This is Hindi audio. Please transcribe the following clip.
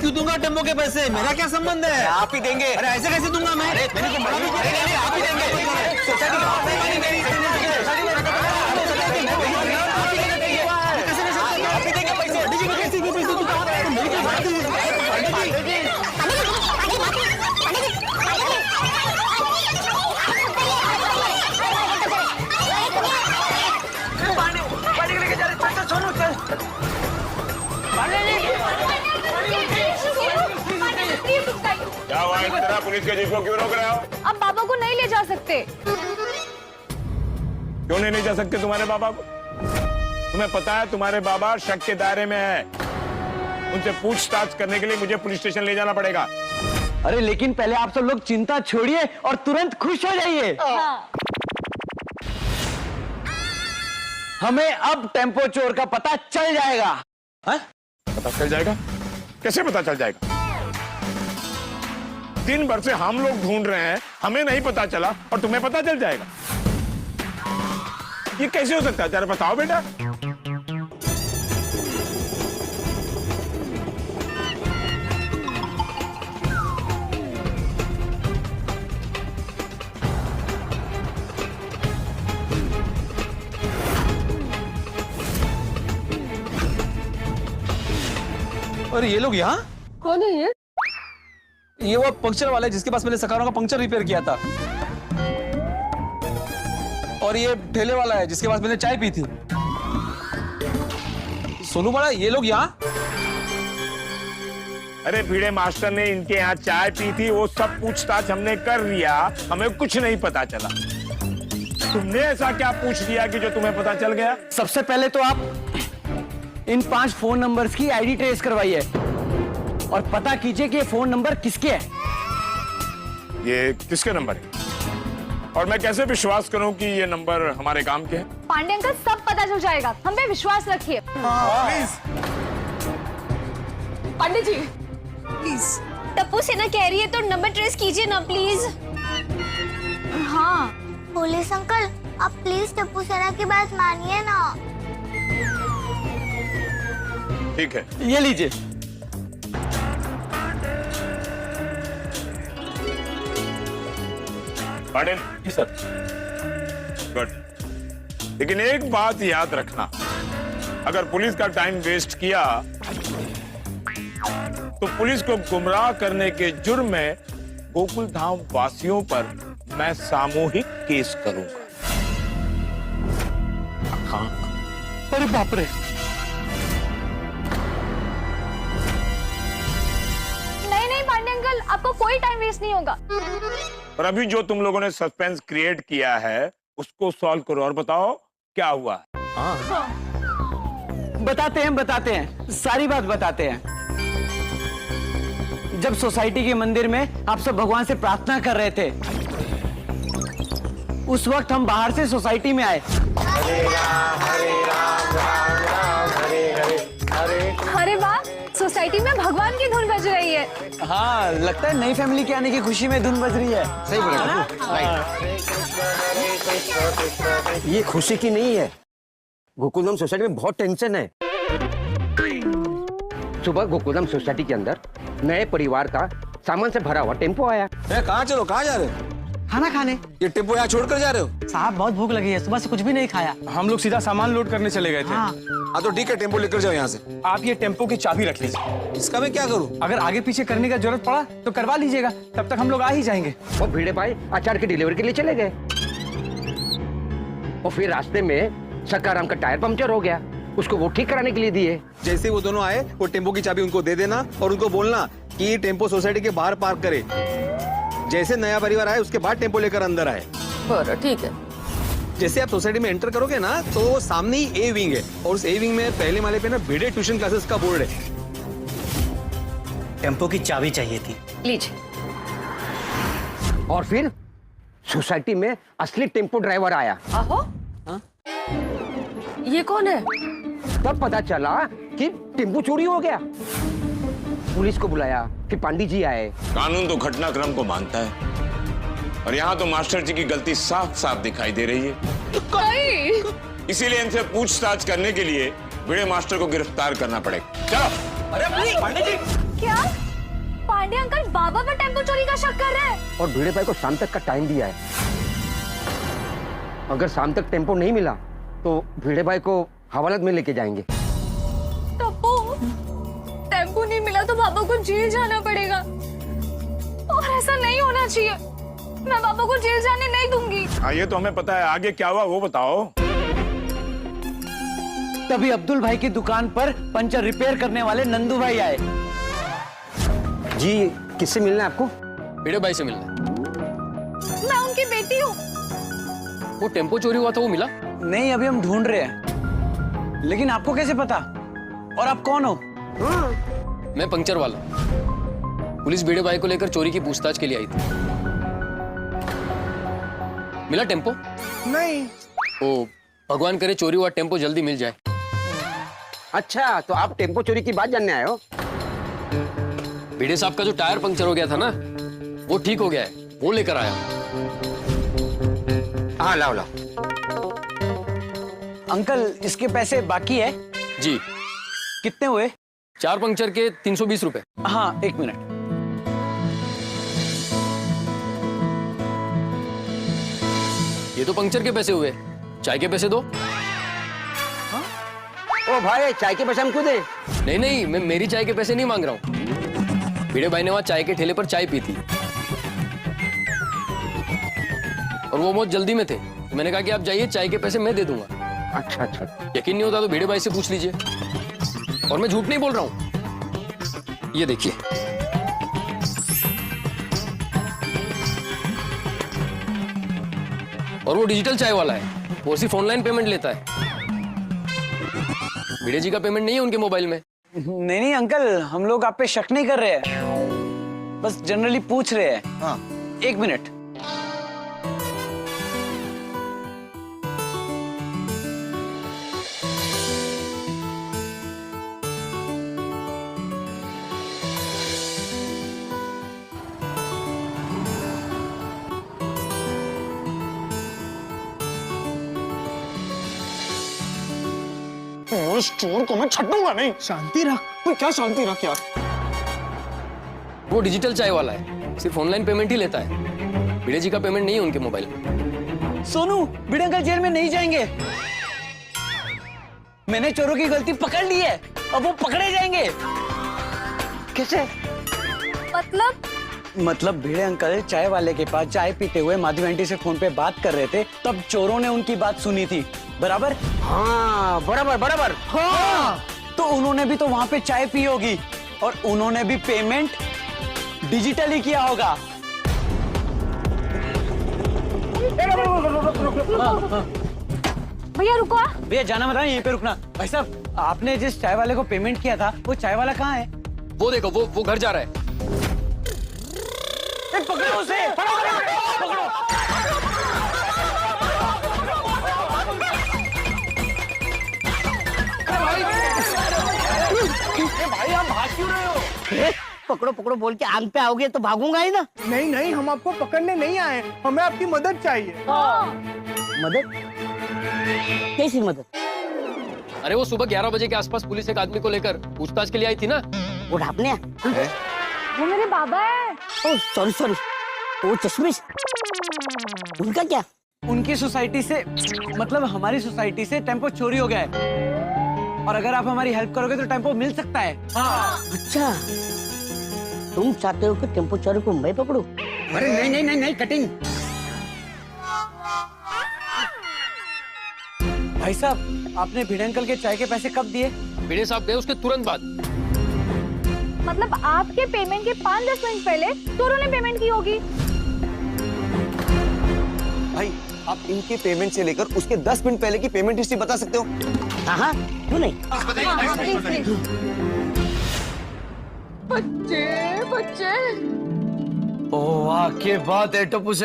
क्यों दूंगा टेम्पो के पैसे? मेरा क्या संबंध है? आप ही देंगे। अरे ऐसे कैसे दूंगा मैं? मैंने तो मना भी किया। आप ही देंगे। सोसाइटी क्या हुआ इस तरह पुलिस के जीप को क्यों रोक रहे हो? अब बाबा को नहीं ले जा सकते। क्यों नहीं ले जा सकते तुम्हारे बाबा को? तुम्हें पता है तुम्हारे बाबा शक के दायरे में है। उनसे पूछताछ करने के लिए मुझे पुलिस स्टेशन ले जाना पड़ेगा। अरे लेकिन पहले आप सब लोग चिंता छोड़िए और तुरंत खुश हो जाइए। हाँ। हमें अब टेम्पो चोर का पता चल जाएगा। पता चल जाएगा? कैसे पता चल जाएगा? दिन भर से हम लोग ढूंढ रहे हैं, हमें नहीं पता चला और तुम्हें पता चल जाएगा? ये कैसे हो सकता है? जरा बताओ बेटा। और ये लोग यहाँ? कौन है ये? ये वो पंक्चर वाला है जिसके पास मैंने सकारों का पंक्चर रिपेयर किया था। और ये ठेले वाला है जिसके पास मैंने चाय पी थी। सोनू बड़ा, ये लोग यहाँ? अरे भिड़े मास्टर ने इनके यहाँ चाय पी थी, वो सब पूछताछ हमने कर लिया, हमें कुछ नहीं पता चला। तुमने ऐसा क्या पूछ लिया कि जो तुम्हें पता चल गया? सबसे पहले तो आप इन 5 फोन नंबर्स की आईडी ट्रेस करवाइए और पता कीजिए कि ये फोन नंबर किसके हैं। ये किसके नंबर है? और मैं कैसे विश्वास करूं कि ये नंबर हमारे काम के हैं? पांडे अंकल सब पता चल जाएगा, हम पे विश्वास रखिए। प्लीज। पांडे जी प्लीज। टप्पू सेना कह रही है तो नंबर ट्रेस कीजिए ना प्लीज। हाँ पुलिस अंकल, आप प्लीज टप्पू सेना की बात मानिए ना। ठीक है, ये लीजिए। पाटिल। जी सर। गुड। लेकिन एक बात याद रखना, अगर पुलिस का टाइम वेस्ट किया तो पुलिस को गुमराह करने के जुर्म में गोकुल धाम वासियों पर मैं सामूहिक केस करूंगा। हाँ। अरे बाप रे। नहीं पांडे अंकल, आपको कोई टाइम वेस्ट नहीं होगा। और अभी जो तुम लोगों ने सस्पेंस क्रिएट किया है उसको सॉल्व करो और बताओ क्या हुआ है। बताते हैं, सारी बात बताते हैं। जब सोसाइटी के मंदिर में आप सब भगवान से प्रार्थना कर रहे थे, उस वक्त हम बाहर से सोसाइटी में आए। हरे राम राम राम हरे हरे हरे। अरे वाह, सोसाइटी में भगवान की धुन बज रही है। हाँ, लगता है नई फैमिली के आने की खुशी में धुन बज रही है। सही बोला। ये खुशी की नहीं है, गोकुलधाम सोसाइटी में बहुत टेंशन है। सुबह गोकुलधाम सोसाइटी के अंदर नए परिवार का सामान से भरा हुआ टेम्पो आया। कहाँ चलो, कहाँ जा रहे हो? खाना खाने। ये टेम्पो यहाँ छोड़कर जा रहे हो? साहब बहुत भूख लगी है, सुबह से कुछ भी नहीं खाया। हम लोग सीधा सामान लोड करने चले गए थे। हाँ। तो ठीक है, टेम्पो लेकर जाओ यहाँ से। आप ये टेम्पो की चाबी रख लीजिए। इसका मैं क्या करूँ? अगर आगे पीछे करने का जरूरत पड़ा तो करवा लीजिएगा, तब तक हम लोग आ ही जाएंगे। और भिड़े भाई अचार की डिलीवरी के लिए चले गए और फिर रास्ते में सकाराम का टायर पंक्चर हो गया, उसको वो ठीक कराने के लिए दिए। जैसे वो दोनों आए, वो टेम्पो की चाबी उनको दे देना और उनको बोलना कि ये टेम्पो सोसाइटी के बाहर पार्क करे। जैसे नया परिवार आए उसके बाद टेम्पो लेकर अंदर आए। ठीक है। जैसे आप सोसाइटी में एंटर करोगे ना, तो सामने ही ए विंग है और उस ए विंग में पहले माले पे ना भिड़े ट्यूशन क्लासेस का बोर्ड है। टेम्पो की चाबी चाहिए थी। लीजिए। और फिर सोसाइटी में असली टेम्पो ड्राइवर आया। आहो? ये कौन है? तब पता चला कि टेम्पो चोरी हो गया। पुलिस को बुलाया, फिर पंडित जी आए। कानून तो घटनाक्रम को मानता है और यहाँ तो मास्टर जी की गलती साफ साफ दिखाई दे रही है। इसीलिए इनसे पूछताछ करने के लिए भिड़े मास्टर को गिरफ्तार करना पड़ेगा। चलो। अरे पंडित जी, क्या पांडे अंकल बाबा पर टेम्पो चोरी का शक कर रहे हैं? और भिड़े भाई को शाम तक का टाइम दिया है। अगर शाम तक टेम्पो नहीं मिला तो भिड़े भाई को हवालात में लेके जाएंगे। टप्पू, टेम्पो नहीं मिला तो बाबा को जेल जाना पड़ेगा और ऐसा नहीं होना चाहिए। मैं बाबा को जेल जाने नहीं दूंगी। हाँ, ये तो हमें पता है, आगे क्या हुआ वो बताओ। तभी अब्दुल भाई की दुकान पर पंचर रिपेयर करने वाले नंदू भाई आए। जी, किससे मिलना है आपको? भिड़े भाई से मिलना है। मैं उनकी बेटी हूँ। वो टेम्पो चोरी हुआ था, वो मिला? नहीं, अभी हम ढूंढ रहे हैं। लेकिन आपको कैसे पता? और आप कौन हो? मैं पंक्चर वाला। पुलिस भिड़े भाई को लेकर चोरी की पूछताछ के लिए आई थी। मिला टेम्पो? नहीं। ओ, भगवान करे चोरी हुआ टेम्पो जल्दी मिल जाए। अच्छा, तो आप टेम्पो चोरी की बात जानने आए हो? भिड़े साहब का जो टायर पंक्चर हो गया था ना, वो ठीक हो गया है, वो लेकर आया। हाँ, लाओ लाओ। अंकल, इसके पैसे बाकी है? जी। कितने हुए? 4 पंक्चर के 320 रुपए। हाँ, 1 मिनट। ये तो पंक्चर के पैसे हुए, चाय के पैसे दो। ओ भाई, चाय के पैसे हम क्यों दे? नहीं नहीं, मैं मेरी चाय के पैसे नहीं मांग रहा हूँ। भिड़े भाई ने वहां चाय के ठेले पर चाय पी थी और वो बहुत जल्दी में थे, तो मैंने कहा कि आप जाइए, चाय के पैसे मैं दे दूंगा। अच्छा अच्छा। यकीन नहीं होता तो भिड़े भाई से पूछ लीजिए, और मैं झूठ नहीं बोल रहा हूँ। ये देखिए, और वो डिजिटल चाय वाला है, वो सिर्फ ऑनलाइन पेमेंट लेता है। भिड़े जी का पेमेंट नहीं है उनके मोबाइल में। नहीं नहीं अंकल, हम लोग आप पे शक नहीं कर रहे हैं, बस जनरली पूछ रहे हैं। हाँ। 1 मिनट। उस चोर को मैं छटूंगा नहीं। शांति रख। कोई क्या शांति रख यार? वो डिजिटल चाय वाला है, सिर्फ ऑनलाइन पेमेंट ही लेता है। भिड़े जी का पेमेंट नहीं है उनके मोबाइल में। सोनू, भिड़े अंकल जेल में नहीं जाएंगे। मैंने चोरों की गलती पकड़ ली है, अब वो पकड़े जाएंगे। कैसे? मतलब भिड़े अंकल चाय वाले के पास चाय पीते हुए माधवी आंटी से फोन पे बात कर रहे थे, तब चोरों ने उनकी बात सुनी थी। बराबर? हाँ, बराबर बराबर। हाँ। तो उन्होंने भी तो वहां पे चाय पी होगी और उन्होंने भी पेमेंट डिजिटली किया होगा। भैया रुको। भैया जाना मत, यहीं पे रुकना। भाई साहब, आपने जिस चाय वाले को पेमेंट किया था, वो चाय वाला कहाँ है? वो देखो, वो घर जा रहा है। पकड़ो उसे, पकड़ो। भाई आप भाग क्यों रहे हो? पकड़ो पकड़ो बोल के आंग पे आओगे तो भागूंगा ही ना। नहीं नहीं, हम आपको पकड़ने नहीं आए, हमें आपकी मदद चाहिए। मदद? कैसी मदद? अरे वो सुबह 11 बजे के आसपास पुलिस एक आदमी को लेकर पूछताछ के लिए आई थी ना। वो ढापने? वो मेरे बाबा है। ओह सॉरी सॉरी, वो चश्मिश, उनका क्या? उनकी सोसाइटी से, मतलब हमारी सोसाइटी से टेम्पो चोरी हो गया है और अगर आप हमारी हेल्प करोगे तो टेम्पो मिल सकता है। हाँ। अच्छा, तुम चाहते हो कि टेम्पो चोरी को मैं पकड़ूं? अरे नहीं नहीं नहीं नहीं, कटिंग। भाई साहब, आपने भिड़े अंकल के चाय के पैसे कब दिए? भिड़े साहब गए उसके तुरंत बाद। मतलब आपके पेमेंट के 5-10 मिनट पहले चोरों ने पेमेंट की होगी। भाई, आप इनके पेमेंट से लेकर उसके 10 मिनट पहले की पेमेंट हिस्ट्री बता सकते हो? हाँ, क्यों नहीं? बच्चे। ओह वाह, क्या बात है टप्पू से।